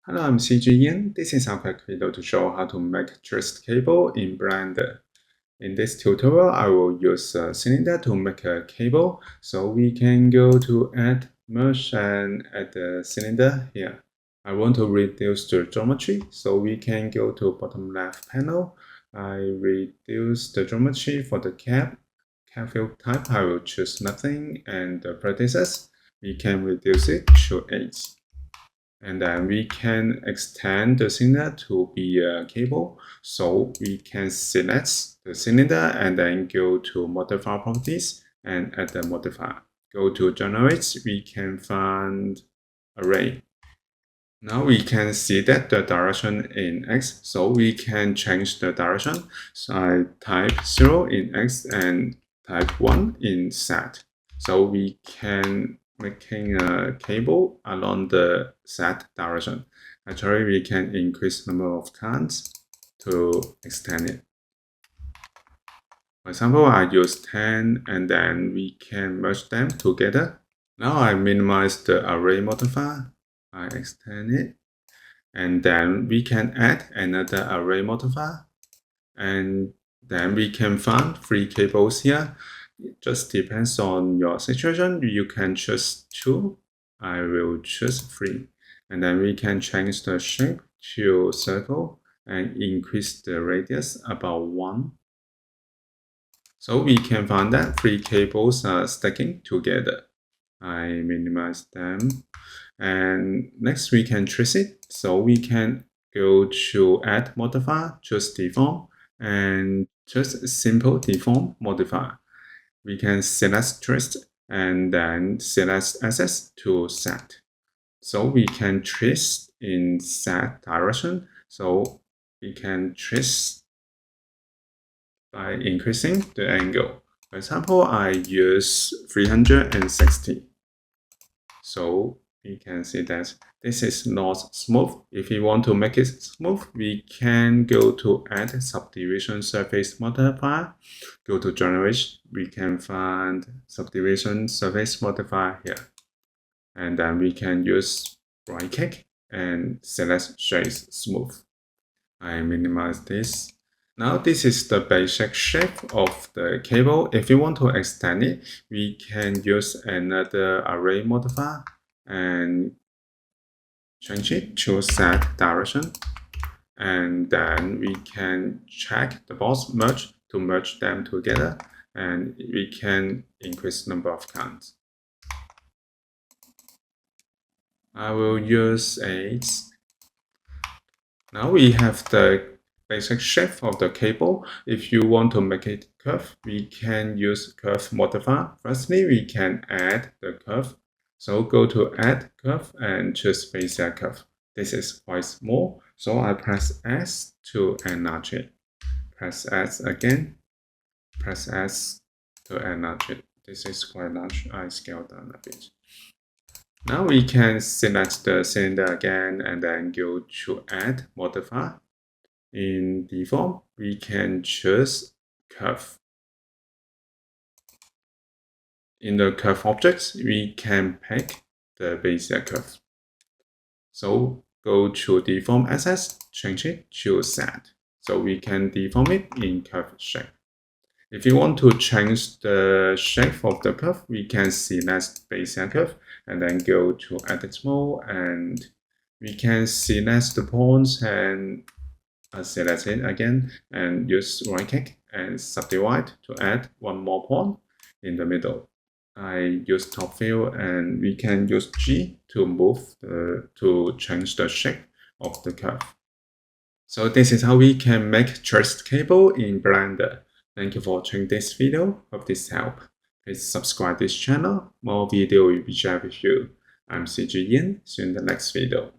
Hello, I'm CG Yin. This is our quick video to show how to make twist cable in Blender. In this tutorial, I will use a cylinder to make a cable. So we can go to Add, Merge, and add the cylinder here. I want to reduce the geometry, so we can go to bottom left panel. I reduce the geometry for the cap. Cap fill type, I will choose nothing, and the vertices, we can reduce it to 8. And then we can extend the cylinder to be a cable. So we can select the cylinder and then go to modifier properties and add the modifier. Go to generate, we can find array. Now we can see that the direction in X, so we can change the direction. So I type 0 in X and type 1 in Z. So we can making a cable along the Z direction. Actually, we can increase number of counts to extend it. For example, I use 10 and then we can merge them together. Now I minimize the array modifier. I extend it. And then we can add another array modifier. And then we can find 3 cables here. It just depends on your situation. You can choose 2. I will choose 3. And then we can change the shape to circle and increase the radius about 1. So we can find that 3 cables are sticking together. I minimize them. And next we can trace it. So we can go to Add Modifier, choose Deform, and choose Simple Deform Modifier. We can select Trace and then select Access to Set. So we can trace in Z direction. So we can trace by increasing the angle. For example, I use 360. So we can see that this is not smooth. If we want to make it smooth, we can go to Add Subdivision Surface Modifier. Go to Generate. We can find Subdivision Surface Modifier here. And then we can use right click and select Shades Smooth. I minimize this. Now this is the basic shape of the cable. If you want to extend it, we can use another array modifier and change it to Z direction. And then we can check the box merge to merge them together, and we can increase number of counts. I will use 8. Now we have the basic shape of the cable. If you want to make it curve, we can use curve modifier. Firstly, we can add the curve. So go to Add Curve and choose Bezier Curve. This is quite small, so I press S to enlarge it. Press S again. Press S to enlarge it. This is quite large. I scale down a bit. Now we can select the cylinder again and then go to Add Modifier. In Deform, we can choose Curve. In the curve objects, we can pick the Bezier curve. So go to Deform Access, change it to Z. So we can deform it in curve shape. If you want to change the shape of the curve, we can select Bezier curve and then go to Edit Mode, and we can select the points and select it again and use right click and subdivide to add one more point in the middle. I use top view, and we can use G to move to change the shape of the curve. So this is how we can make twist cable in Blender. Thank you for watching this video. Hope this helped. Please subscribe this channel. More video will be shared with you. I'm CG Yin. See you in the next video.